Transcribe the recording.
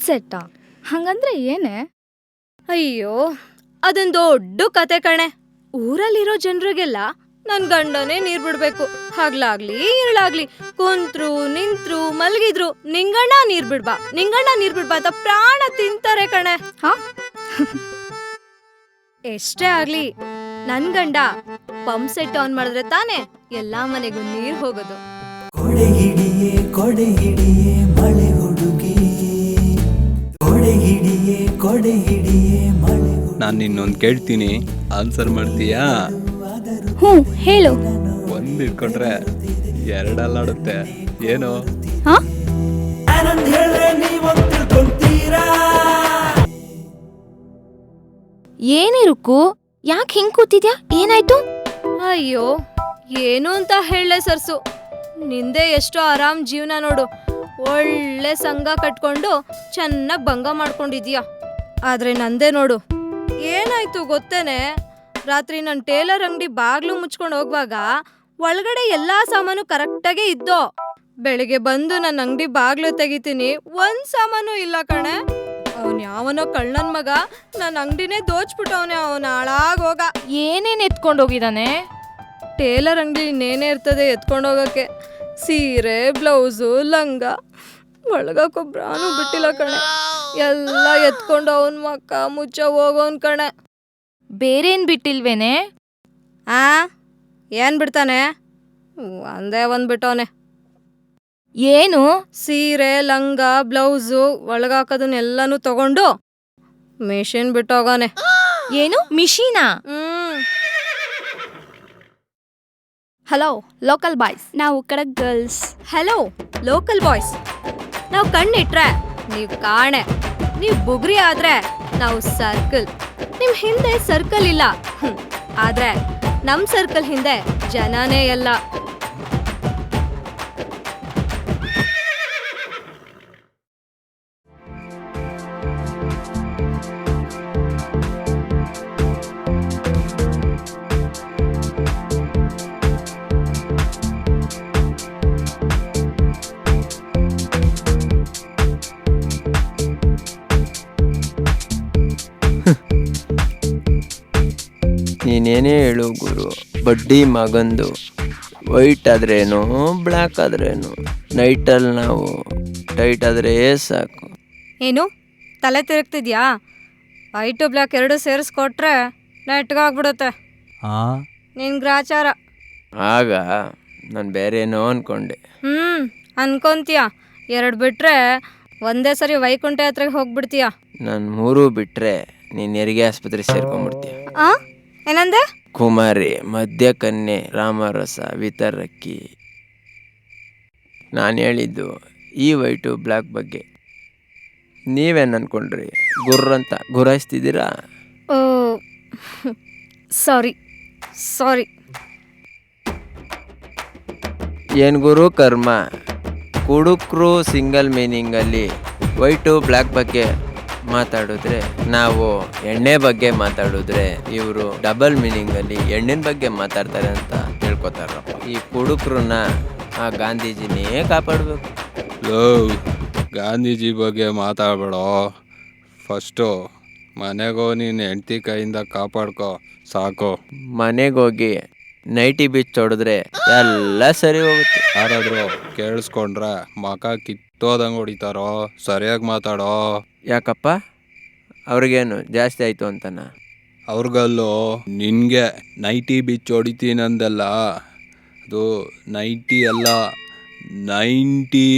ಸೆಟ್ಟಾ? ಹಂಗಂದ್ರೆ ಏನೇ? ಅಯ್ಯೋ, ಅದೊಂದು ದೊಡ್ಡ ಕತೆ ಕಣೆ. ಊರಲ್ಲಿರೋ ಜನರಿಗೆಲ್ಲ ನನ್ ಗಂಡನೇ ನೀರ್ ಬಿಡ್ಬೇಕು. ಹಗ್ಲಾಗ್ಲಿ ಇರಳಾಗ್ಲಿ, ಕುಂತ್ರು ನಿಂತ್ರು ಮಲಗಿದ್ರು ನಿಂಗಣ್ಣ ನೀರ್ ಬಿಡ್ಬಾ ಅಂತ ಪ್ರಾಣ ತಿಂತಾರೆ ಕಣೆ. ಹಾ? ಎಷ್ಟೇ ಆಗ್ಲಿ ನನ್ ಗಂಡ ಪಂಪ್ ಸೆಟ್ ಆನ್ ಮಾಡಿದ್ರೆ ತಾನೇ ಎಲ್ಲಾ ಮನೆಗೂ ನೀರ್ ಹೋಗೋದು. ಕೊಡೆ ಹಿಡಿಯೇ ಮಳೆ ಹುಡುಗಿ, ಕೊಡೆ ಹಿಡಿಯೇ ಮಳೆ. ನಾನು ಇನ್ನೊಂದು ಕೇಳ್ತೀನಿ, ಆನ್ಸರ್ ಮಾಡ್ತೀಯಾ? ಹ್ಞೂ ಹೇಳು. ಒಂದು ಇಟ್ಕೊಂಡ್ರೆ ಎರಡಲ್ಲಾಡುತ್ತೆ, ಏನು? ಹಾ? ಏನಿರುಕು? ಯಾಕೆ ಹಿಂಗ್ ಕೂತಿದ್ಯಾ? ಏನಾಯ್ತು? ಅಯ್ಯೋ, ಏನು ಅಂತ ಹೇಳಲೆ ಸರ್ಸು. ನಿಂದೆ ಎಷ್ಟೋ ಆರಾಮ್ ಜೀವನ ನೋಡು. ಒಳ್ಳೆ ಸಂಘ ಕಟ್ಕೊಂಡು ಚೆನ್ನಾಗ್ ಭಂಗ ಮಾಡ್ಕೊಂಡಿದ್ಯಾ. ಆದ್ರೆ ನಂದೇ ನೋಡು, ಏನಾಯ್ತು ಗೊತ್ತೇನೆ? ರಾತ್ರಿ ನನ್ ಟೇಲರ್ ಅಂಗಡಿ ಬಾಗ್ಲು ಮುಚ್ಕೊಂಡು ಹೋಗುವಾಗ ಒಳಗಡೆ ಎಲ್ಲಾ ಸಾಮಾನು ಕರೆಕ್ಟಾಗೆ ಇದ್ದೋ. ಬೆಳಿಗ್ಗೆ ಬಂದು ನನ್ನ ಅಂಗಡಿ ಬಾಗ್ಲು ತೆಗಿತೀನಿ, ಒಂದ್ ಸಾಮಾನು ಇಲ್ಲ ಕಣೆ. ಅವನ್ ಯಾವನೋ ಕಳ್ಳನ್ ಮಗ ನನ್ನ ಅಂಗಡಿನೇ ದೋಚ್ಬಿಟ್ಟವನೆ. ಅವನ ಹಾಳಾಗೋಗ. ಏನೇನ್ ಎತ್ಕೊಂಡೋಗಿದಾನೆ? ಟೇಲರ್ ಅಂಗಡಿ ಇನ್ನೇನೇ ಇರ್ತದೆ ಎತ್ಕೊಂಡೋಗಕ್ಕೆ? ಸೀರೆ, ಬ್ಲೌಸು, ಲಂಗ, ಒಳಗಕ್ಕೊಬ್ರಾನು ಬಿಟ್ಟಿಲ್ಲ ಕಣೆ. ಎಲ್ಲ ಎತ್ಕೊಂಡು ಅವನ್ ಮಕ್ಕ ಮುಚ್ಚ ಹೋಗೋನ್ ಕಣೆ. ಬೇರೇನ್ ಬಿಟ್ಟಿಲ್ವೇನೆ? ಆ ಏನ್ ಬಿಡ್ತಾನೆ? ಒಂದೇ ಒಂದ್ ಬಿಟ್ಟವನೆ. ಏನು? ಸೀರೆ, ಲಂಗ, ಬ್ಲೌಸು, ಒಳಗಾಕೋದನ್ನೆಲ್ಲಾನು ತಗೊಂಡು ಮಿಷಿನ್ ಬಿಟ್ಟೋಗಾನೆ. ಏನು ಮಿಷಿನಾ? ಹಲೋ ಲೋಕಲ್ ಬಾಯ್ಸ್, ನಾವು ಕಡೆ ಗರ್ಲ್ಸ್. ಹಲೋ ಲೋಕಲ್ ಬಾಯ್ಸ್, ನಾವು ಕಣ್ಣಿಟ್ರೆ ನೀವು ಕಾಣೆ, ನೀವು ಬುಗ್ರಿ ಆದ್ರೆ ನಾವು ಸರ್ಕಲ್. ನಿಮ್ ಹಿಂದೆ ಸರ್ಕಲ್ ಇಲ್ಲ, ಆದ್ರೆ ನಮ್ ಸರ್ಕಲ್ ಹಿಂದೆ ಜನನೇ ಎಲ್ಲ. ನೀನೇನೇ ಹೇಳು ಗುರು, ಬಡ್ಡಿ ಮಗಂದು ವೈಟ್ ಆದ್ರೇನು ಬ್ಲ್ಯಾಕ್ ಆದ್ರೇನು, ನೈಟಲ್ಲಿ ನಾವು ಟೈಟ್ ಆದ್ರೆ ಸಾಕು. ಏನು ತಲೆ ತಿರುಗ್ತಿದ್ಯಾ? ವೈಟು ಬ್ಲ್ಯಾಕ್ ಎರಡು ಸೇರಿಸ್ಕೊಟ್ರೆ ನೆಟ್ಗಾಗ್ಬಿಡುತ್ತೆ ನಿನ್ ಗ್ರಾಚಾರ. ಆಗ ನಾನು ಬೇರೆ ಏನೋ ಅನ್ಕೊಂಡೆ. ಅನ್ಕೊಂತೀಯ? ಎರಡು ಬಿಟ್ರೆ ಒಂದೇ ಸರಿ ವೈಕುಂಠ ಯಾತ್ರೆಗೆ ಹೋಗ್ಬಿಡ್ತೀಯ. ನಾನು 3 ಬಿಟ್ರೆ ನೀನು ಹೆರಿಗೆ ಆಸ್ಪತ್ರೆ ಸೇರ್ಕೊಂಡ್ಬಿಡ್ತೀಯ. ಏನಂದೆ? ಕುಮಾರಿ, ಮದ್ಯಕನ್ಯೆ, ರಾಮರಸ ವಿತರಕ್ಕಿ. ನಾನು ಹೇಳಿದ್ದು ಈ ವೈಟು ಬ್ಲ್ಯಾಕ್ ಬಗ್ಗೆ. ನೀವೇನು ಅನ್ಕೊಂಡ್ರಿ? ಗುರ್ರಂತ ಗುರಾಯಿಸ್ತಿದ್ದೀರಾ? ಓ ಸಾರಿ. ಏನು ಗುರು ಕರ್ಮ, ಕುಡುಕ್ರು ಸಿಂಗಲ್ ಮೀನಿಂಗಲ್ಲಿ ವೈಟು ಬ್ಲ್ಯಾಕ್ ಬಗ್ಗೆ ಮಾತಾಡಿದ್ರೆ, ನಾವು ಎಣ್ಣೆ ಬಗ್ಗೆ ಮಾತಾಡಿದ್ರೆ ಇವರು ಡಬಲ್ ಮೀನಿಂಗಲ್ಲಿ ಎಣ್ಣೆನ ಬಗ್ಗೆ ಮಾತಾಡ್ತಾರೆ ಅಂತ ತಿಳ್ಕೊತಾರಪ್ಪ. ಈ ಕುಡುಕ್ರನ್ನ ಆ ಗಾಂಧೀಜಿನೇ ಕಾಪಾಡಬೇಕು. ಗಾಂಧೀಜಿ ಬಗ್ಗೆ ಮಾತಾಡ್ಬೇಡೋ. ಫಸ್ಟು ಮನೆಗೋ ನೀನು ಹೆಂಡ್ತಿ ಕೈಯಿಂದ ಕಾಪಾಡ್ಕೋ ಸಾಕು. ಮನೆಗೋಗಿ ನೈಟಿ ಬಿಚ್ಚ ಹೊಡೆದ್ರೆ ಎಲ್ಲ ಸರಿ ಹೋಗುತ್ತೆ. ಯಾರಾದರೂ ಕೇಳಿಸ್ಕೊಂಡ್ರೆ ಮಕ ಕಿತ್ತೋದಂಗೆ ಹೊಡಿತಾರೋ. ಸರಿಯಾಗಿ ಮಾತಾಡೋ. ಯಾಕಪ್ಪ, ಅವ್ರಿಗೇನು ಜಾಸ್ತಿ ಆಯಿತು ಅಂತನಾ? ಅವ್ರಿಗಲ್ಲೋ, ನಿನಗೆ ನೈಟಿ ಬಿಚ್ಚು ಹೊಡಿತೀನಂದಲ್ಲ, ಅದು ನೈಟಿ ಅಲ್ಲ 90.